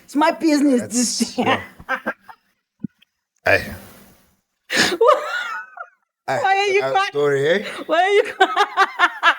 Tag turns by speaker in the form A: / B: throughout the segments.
A: It's my business. This
B: Hey.
A: Why are you crying?
B: Story, eh?
A: Why are you crying?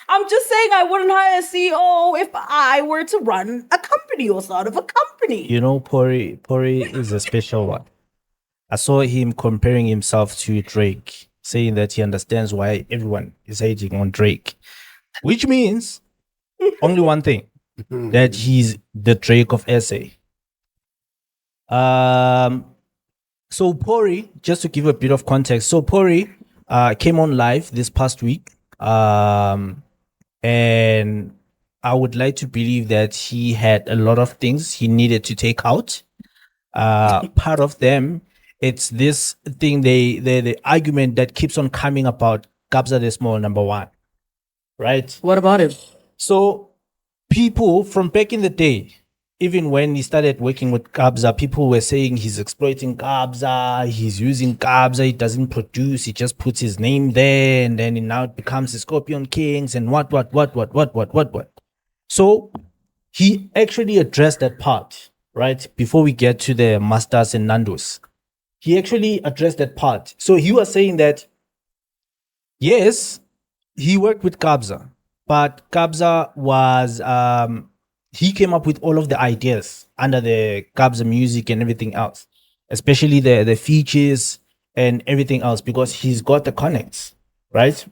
A: I'm just saying I wouldn't hire a CEO if I were to run a company or start of a company.
C: You know, Pori is a special one. I saw him comparing himself to Drake, saying that he understands why everyone is hating on Drake, which means only one thing, that he's the Drake of SA. So Pori, just to give a bit of context, so Pori came on live this past week, and I would like to believe that he had a lot of things he needed to take out. Part of them, it's this thing, the argument that keeps on coming about Kabza the Small, number one, right?
A: What about him?
C: So people from back in the day, even when he started working with Kabza, people were saying he's exploiting Kabza, he's using Kabza, he doesn't produce, he just puts his name there, and then now it becomes the Scorpion Kings and what. So he actually addressed that part, right? Before we get to the Masters and Nandos. He actually addressed that part. So he was saying that, yes, he worked with Kabza, but Kabza was... he came up with all of the ideas under the Kabza music and everything else, especially the features and everything else, because he's got the connects, right?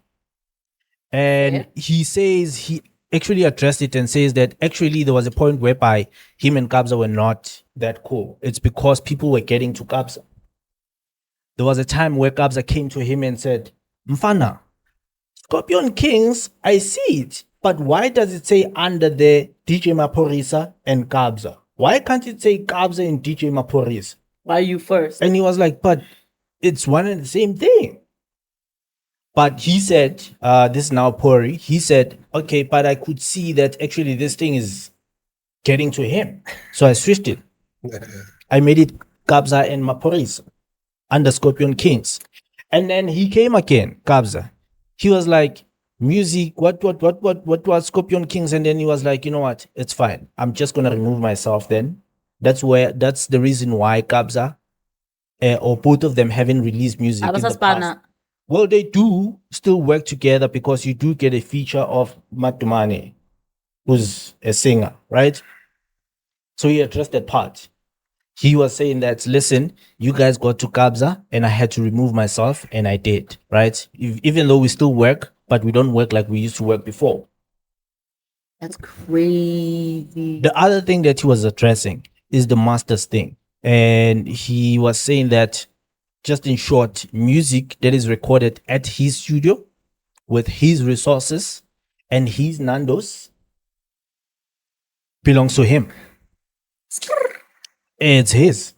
C: And he says, he actually addressed it and says that actually there was a point whereby him and Kabza were not that cool. It's because people were getting to Kabza. There was a time where Kabza came to him and said, Mfana, Scorpion Kings, I see it. But why does it say under the DJ Maphorisa and Kabza? Why can't it say Kabza and DJ Maphorisa?
A: Why you first?
C: And he was like, but it's one and the same thing. But he said, this is now Pori, he said, okay, but I could see that actually this thing is getting to him. So I switched it. I made it Kabza and Maphorisa under Scorpion Kings. And then he came again, Kabza. He was like, music, what was Scorpion Kings? And then he was like, you know what, it's fine, I'm just gonna remove myself then. That's the reason why Kabza or both of them haven't released music in the past. Well, they do still work together because you do get a feature of Matumane, who's a singer, right? So he addressed that part. He was saying that, listen, you guys got to Kabza and I had to remove myself, and I did, right? Even though we still work, but we don't work like we used to work before.
A: That's crazy.
C: The other thing that he was addressing is the masters thing. And he was saying that, just in short, music that is recorded at his studio with his resources and his Nandos belongs to him. It's his.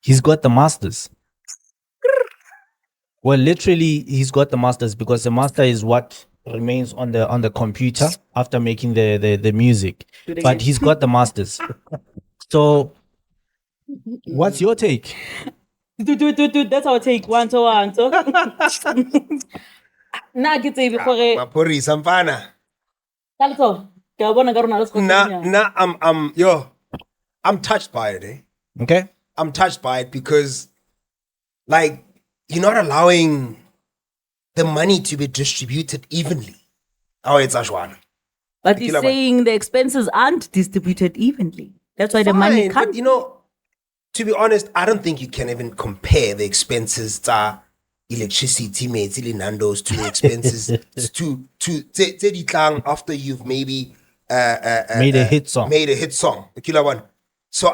C: He's got the masters. Well, literally, he's got the masters because the master is what remains on the computer after making the music. But he's got the masters. So, what's your take?
A: Dude, that's our take. One. Na ke tsebe gore
B: Maphorisa mfana.
A: Kalto, ke a bona ka rona le sekolo.
B: I'm touched by it, eh?
C: Okay.
B: I'm touched by it because, like, you're not allowing the money to be distributed evenly. Oh, it's Ashwana.
A: But he's saying the expenses aren't distributed evenly. That's why the money can't.
B: But, you know, to be honest, I don't think you can even compare the expenses to electricity, Nando's, to the expenses to after you've maybe
C: made a hit song.
B: The killer one. So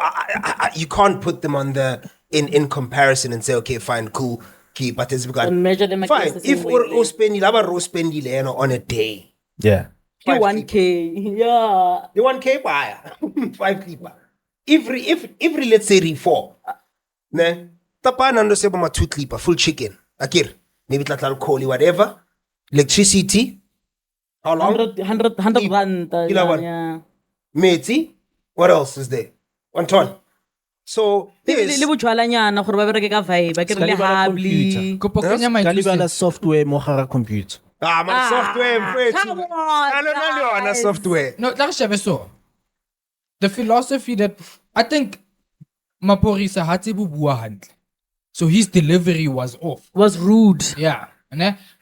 B: you can't put them on in comparison and say, okay, fine, cool, keep, but it's because
A: measure them
B: fine. If we spend on a day,
C: yeah,
A: 1K, yeah,
B: the 1K buyer, 5 people. Every let's say 4, ne, tapa nando sebo ma 2 clipper, full chicken, akir, maybe tlatlal koli, whatever, electricity, how long?
A: 100 rand, yeah.
B: Meti, what else is there? 1 ton. So this
C: software mohara computer.
B: My software.
A: Come on,
B: software.
D: No, that's so. the philosophy that I think Maphorisa had to bua handle. So his delivery was off.
A: Was rude.
D: Yeah.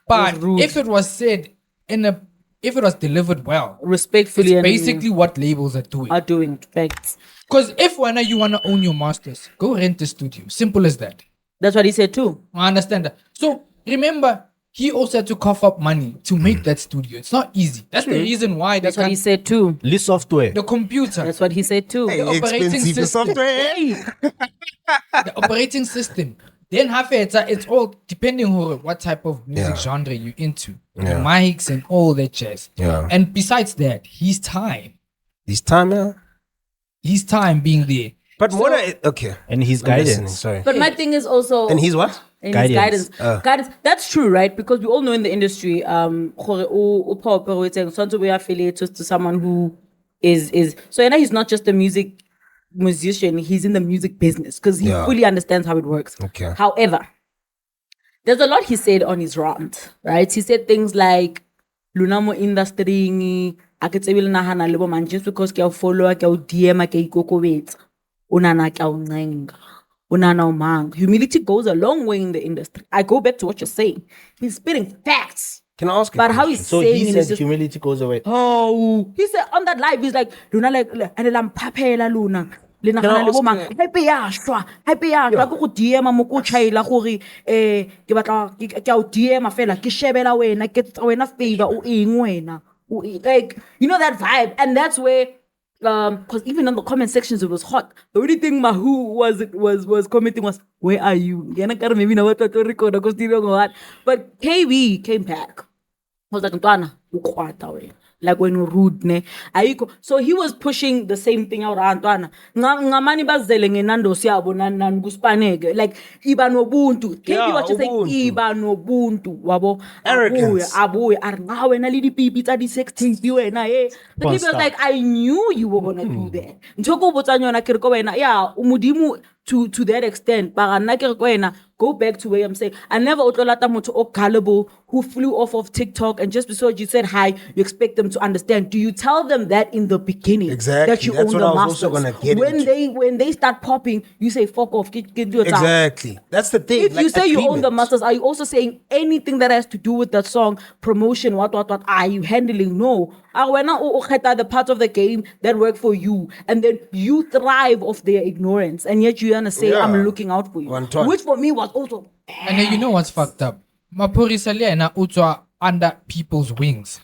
D: But
A: rude.
D: if it was said if it was delivered well,
A: Respectfully.
D: it's basically what labels are doing.
A: Are doing facts.
D: Because if when you want to own your masters, go rent a studio. Simple as that.
A: That's what he said too.
D: I understand that. So remember, he also had to cough up money to make that studio. It's not easy. That's the reason why
A: That's what he said too.
C: List software.
D: the computer,
A: That's what he said too.
B: Hey,
D: operating
B: expensive
D: system.
B: software.
D: the operating system. Then it's all depending on what type of music genre you're into. The mics and all that jazz.
B: Yeah.
D: And besides that, his time being there.
B: But more okay.
C: And his
B: I'm listening,
C: guidance.
B: sorry.
A: But my thing is also
B: And he's what?
A: in
C: Guidance.
A: his guidance. That's true, right? Because we all know in the industry, we are affiliated to someone who is so he's not just a musician, he's in the music business because he fully understands how it works.
B: Okay.
A: However, there's a lot he said on his rant, right? He said things like Lunamo industry just because ke follow ke DM ke ikokobetsa unana ke uncenga unana umanga. Humility goes a long way in the industry. I go back to what you're saying. He's spitting facts.
B: Can I ask you?
A: But how he's
C: So
A: saying
C: he
A: it
C: said
A: is just,
C: humility goes away.
A: oh, he said on that live, he's like, Luna like, and I'm papela Luna. Lena gana le bo mang hape ya shwa go go DM mo ko chaila gore ke batla ke o DM fela ke shebela wena ke wena favor o eng wena like you know that vibe. And that's where because even on the comment sections it was hot. The only thing Mahu was commenting was, where are you? Maybe na what to record but KB came back. I was like, Ntwana, ukwata wena. Like when you rude ne ayiko. So he was pushing the same thing out Antwana. Ngamani bazele ngenando siyabo nan kuspaneke. Like iba nobuntu. KP was just saying iba nobuntu wabo.
B: Arrogance.
A: Abuye arna wena lidi pipi tsa di sexting wena eh. The people was like, I knew you were gonna do that. Ntoko botsa nyona ke re ko wena yeah umudimu to that extent. But nna ke re ko wena go back to where I'm saying I never otlolata motho o gullible who flew off of TikTok and just because you said hi you expect them to understand. Do you tell them that in the beginning?
B: Exactly.
A: That you
B: That's
A: own
B: what
A: the
B: I was
A: masters.
B: also gonna get into.
A: When they start popping, you say fuck off. Get your time.
B: Exactly. That's the thing.
A: If you say you own the masters, are you also saying anything that has to do with that song, promotion, what are you handling? No. When the part of the game that work for you, and then you thrive off their ignorance, and yet you're gonna say I'm looking out for you, which for me was also bad.
D: And then you know what's fucked up? Maphorisa le na utwa under people's wings.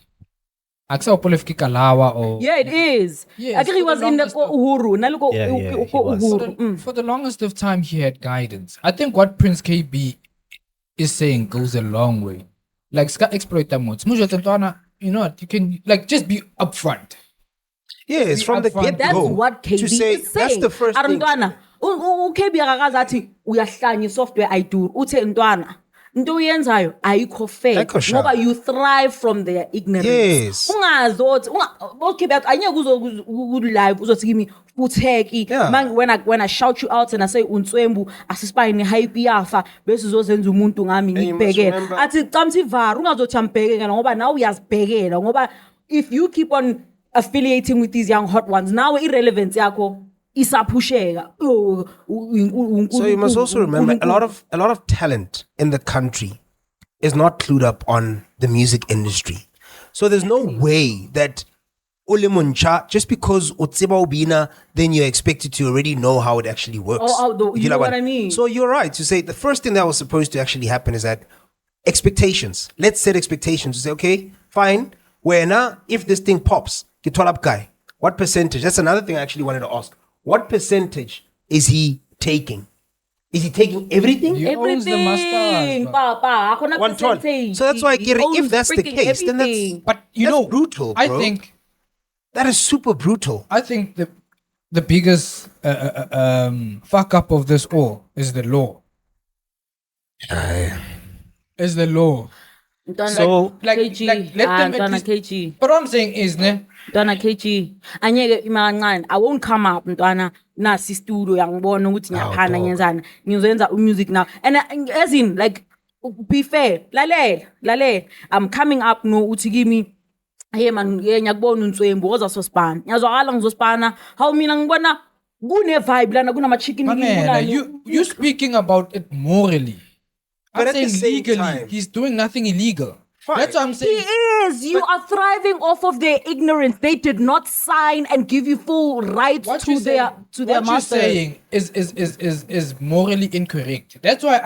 D: Aksa opolefiki kalawa or
A: yeah, it is.
D: Yes,
A: I think he
D: for
A: was
D: the
A: in the
D: longest of-
A: Uhuru.
C: he was.
D: for the longest of time he had guidance. I think what Prince KB is saying goes a long way. Like ska exploiter modes. You know what? You can like just be upfront.
B: Yes, from the
D: upfront.
B: get
A: That's
B: go.
A: what KB
B: to say
A: is saying.
B: that's the first thing.
A: Arntwana, KB akakazathi uyahlanya software ayiduri. Uthe ntwana, into uyenzayo ayikho fair.
B: Ayikho sharp.
A: Ngoba you thrive from their ignorance.
B: Yes.
A: Ungazothi okay, anyeke ku live uzothi kimi utheki.
B: Yeah.
A: When I shout you out and I say uNtswembu asisipayini hype yafa bese uzozenza umuntu ngami
B: And you must
A: ngibhekela.
B: remember-
A: Athi camthi varu ungazothi ambhekela ngoba now uyazibhekela ngoba if you keep on affiliating with these young hot ones now irrelevance yakho isapusheka.
B: So you must also remember a lot of talent in the country is not clued up on the music industry. So there's no way that Ulimuncha, just because Utsiba Ubina, then you're expected to already know how it actually works.
A: You know what I mean?
B: So you're right to say the first thing that was supposed to actually happen is that expectations. Let's set expectations to say, okay, fine. Where now, if this thing pops, get 12 up guy, what percentage? That's another thing I actually wanted to ask. What percentage is he taking? Is he taking everything?
D: He owns the masters, bro.
A: Papa, akona
B: One ton.
A: percentage.
B: So that's why I get it.
A: He owns
B: If that's the
A: freaking
B: case, then that's
A: everything.
D: But you
B: That's
D: know,
B: brutal,
D: I
B: bro.
D: think
B: that is super brutal.
D: I think the biggest fuck up of this all is the law. Is the law.
C: So-
D: like
A: KG,
D: let them at
A: Donna
D: least-
A: KG.
D: But what I'm saying is, ne,
A: Donna KG. Anyeke imakancane. I won't come up mntwana nasi studio yangibona ukuthi ngiyaphana
B: dog.
A: ngenzani. Ngizoyenza music now. And as in like be fair. Lalela. I'm coming up no uthi kimi Hey man, ngiyakubona uNtswembu oza sosipana. Ngiyazwakala ngizosipana. Hawu mina ngibona kune vibe lana kunama chicken
D: Mamela, you speaking about it morally.
B: But
D: I'm
B: at the
D: saying
B: same
D: legally,
B: time-
D: he's doing nothing illegal.
B: Fine.
D: That's what I'm
A: He
D: saying.
A: is. You are thriving off of their ignorance. They did not sign and give you full rights to their
D: what
A: masters.
D: you're saying is morally incorrect. That's why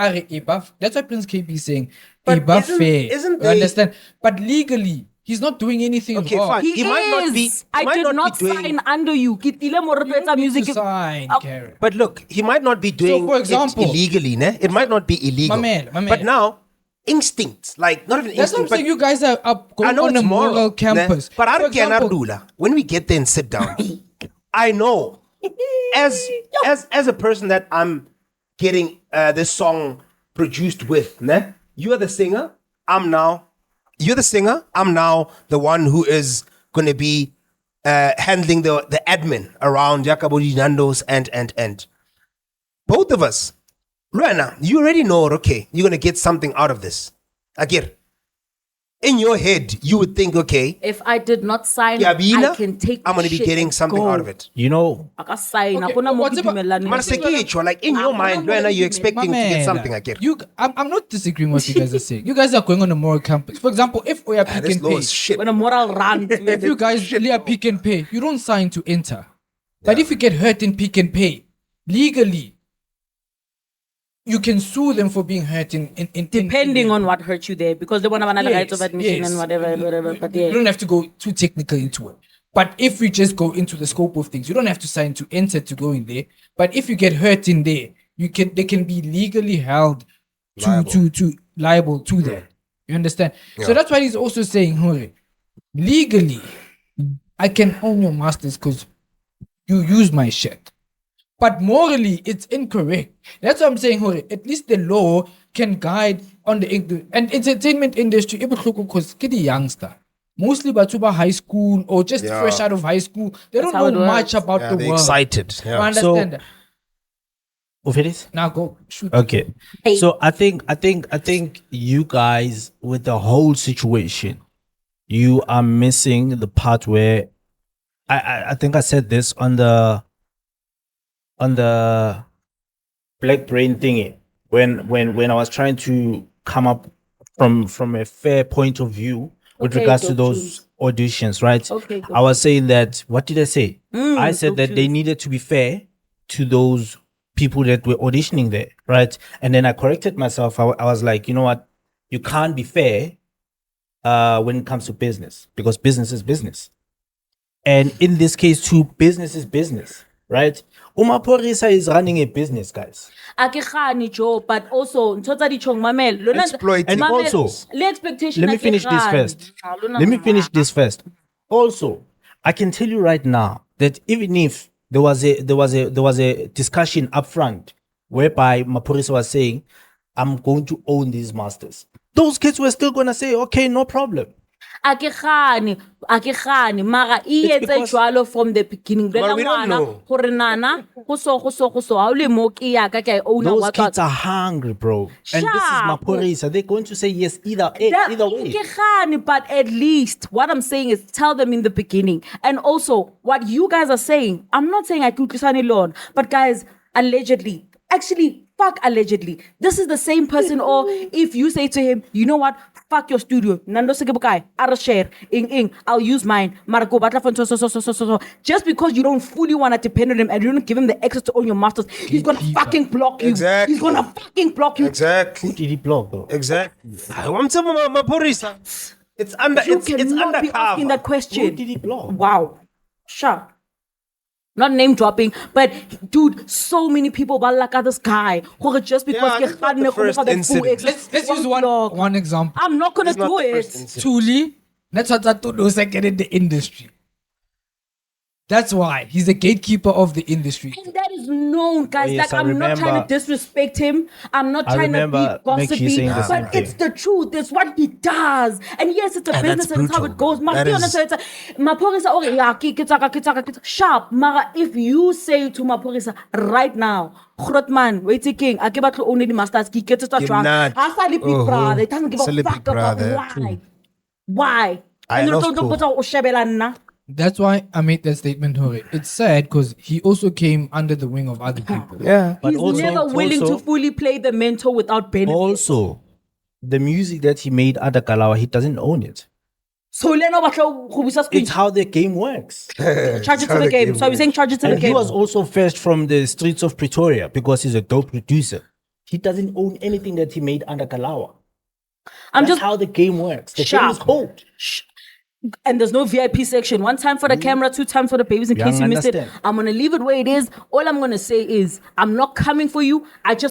D: that's why Prince KB is saying
B: But
D: Iba
B: isn't-
D: fair.
B: isn't
D: You
B: they-
D: understand? But legally, he's not doing anything
B: Okay,
D: wrong.
B: fine. He might not be- he
A: I
B: might
A: did
B: not be
A: not
B: doing-
A: sign under you. Kitile mo re
D: You
A: tlo etsa
D: don't need
A: music.
D: to sign,
A: Oh,
D: Karen.
B: But look, he might not be doing
D: for example-
B: it illegally, ne? It might not be illegal.
D: My man.
B: But now, instincts, like not even
D: That's what I'm
B: instinct, but
D: saying. You guys are
B: I
D: going
B: know
D: on
B: it's
D: a moral
B: moral,
D: campus.
B: ne? But
D: For
B: I
D: example-
B: Rula, when we get there and sit down, I know as a person that I'm getting this song produced with, ne? You're the singer. You're the singer. I'm now the one who is going to be handling the admin around Jakabodi Nando's and both of us. Luana, you already know, okay, you're going to get something out of this. Agir, in your head, you would think, okay,
A: If I did not sign,
B: Yabina,
A: I can take
B: I'm going to be
A: shit
B: getting
A: and
B: something
A: go.
B: out of it.
C: You know,
A: Aka sign.
D: Okay,
A: Akuna mo
D: what's about-
A: kidumelani.
B: Marsekicho, like in your mind, Luana, you're expecting to get something, Agir.
D: I'm not disagreeing with what you guys are saying. You guys are going on a moral campus. For example, if we are Pick
B: This
D: and
B: law
D: Pay,
B: is shit.
A: When a moral rant.
D: if you guys really are Pick and Pay, you don't sign to enter. But if you get hurt in Pick and Pay, legally, you can sue them for being hurt in
A: Depending on what hurt you there, because they want to have
D: Yes,
A: rights of admission
D: yes.
A: and whatever. But
D: You
A: yeah.
D: don't have to go too technical into it. But if we just go into the scope of things, you don't have to sign to enter to go in there. But if you get hurt in there, they can be legally held to liable to that. You understand? So that's why he's also saying, Hore, legally, I can own your masters because you use my shit. But morally, it's incorrect. That's what I'm saying, Hore. At least the law can guide on the and entertainment industry. Because kid youngster, mostly Batuba high school or just fresh out of high school, they
A: That's how
D: don't
A: it
D: know
A: works.
D: much about the
B: They're
D: world.
B: excited.
D: You
B: Yeah.
D: understand that?
C: Ufelis?
D: Now go shoot.
C: Okay.
A: Hey.
C: So I think you guys with the whole situation, you are missing the part where I think I said this on the black brain thingy when I was trying to come up from a fair point of view with
A: Okay,
C: regards to
A: dope
C: those
A: tunes.
C: auditions, right?
A: Okay, dope
C: I was saying that, what did I say? I said
A: dope
C: that they
A: tunes.
C: needed to be fair to those people that were auditioning there, right? And then I corrected myself. I was like, you know what? You can't be fair when it comes to business, because business is business. And in this case too, business is business, right? Maphorisa is running a business, guys.
A: Ake khani Joe, but also ntotsa di chong mamel. Lona
B: Exploiting.
C: And
A: mamel,
C: also,
A: le expectation
C: let me
A: ake
C: finish this
A: khani.
C: first.
A: Ah, lona
C: Let me
A: mama.
C: finish this first. Also, I can tell you right now that even if there was a discussion up front whereby Maphorisa was saying, I'm going to own these masters, those kids were still gonna say, okay, no problem.
A: Ake khani, mara
C: It's
A: etse
C: because-
A: jwalo from the beginning.
B: But we don't know.
A: Hore nana, go so. Ha o le mo ke ya ka ke own
C: Those
A: what.
C: kids are hungry, bro. And this is
A: Sharp.
C: Maphorisa. They're going to say yes either way.
A: Ke khani, but at least what I'm saying is tell them in the beginning. And also what you guys are saying, I'm not saying I kukisani loan, but guys, allegedly, actually, fuck allegedly. This is the same person, or if you say to him, you know what, fuck your studio, Nando Segebukai, I'll share, I'll use mine, Marco Batlafon, so. Just because you don't fully want to depend on him and you don't give him the access to own your masters, he's gonna fucking block you.
B: Exactly.
A: He's gonna fucking block you.
B: Exactly.
C: Who did he block, though?
B: Exactly. I'm telling you, Maphorisa. It's under.
A: You
B: It's
A: cannot be asking
B: undercover.
A: that question.
C: Who did he block?
A: Wow. Sure. Not name dropping, but dude, so many people balaka this guy. Who just because
B: Yeah, that's not the first incident.
D: Let's use one example.
A: I'm not gonna
B: It's not
A: do
B: the
A: it.
B: first incident.
D: Tuli, that's what I do second in the industry. That's why he's a gatekeeper of the industry.
A: And that is known, guys.
C: Oh, yes,
A: like
C: I
A: I'm not trying
C: remember-
A: to disrespect him. I'm not
C: I
A: trying to
C: remember
A: be
C: Mickey
A: gossipy,
C: saying the same
A: but it's
C: thing.
A: the truth. It's what he does. And yes, it's a
B: And
A: business
B: that's
A: and it's how
B: brutal,
A: it goes.
B: bro. That is-
A: Maphorisa, okay, yeah, kitaka. Sharp. Mara, if you say to Maphorisa right now, Grotman, wait a king, I give out only the masters, ki get it
B: Give not.
A: Hasa li big
B: Oh,
A: brother. It doesn't give
B: it's a
A: a
B: li
A: fuck
B: big
A: about
B: brother.
A: why. Why?
B: I know.
D: That's why I made that statement, Hore. It's sad because he also came under the wing of other people.
B: Yeah.
C: But
A: He's never willing to fully play the mentor without benefit.
C: Also, the music that he made under Kalawa, he doesn't own it.
A: So
C: It's how the game works.
A: charge it to the game. So we're saying charge it to the
C: And he
A: game.
C: was also first from the streets of Pretoria because he's a dope producer. He doesn't own anything that he made under Kalawa. That's how the game works. The game is cold.
A: And there's no VIP section. 1 time for the camera, 2 times for the babies in case you missed it. I'm going to leave it where it is. All I'm going to say is I'm not coming for you. I just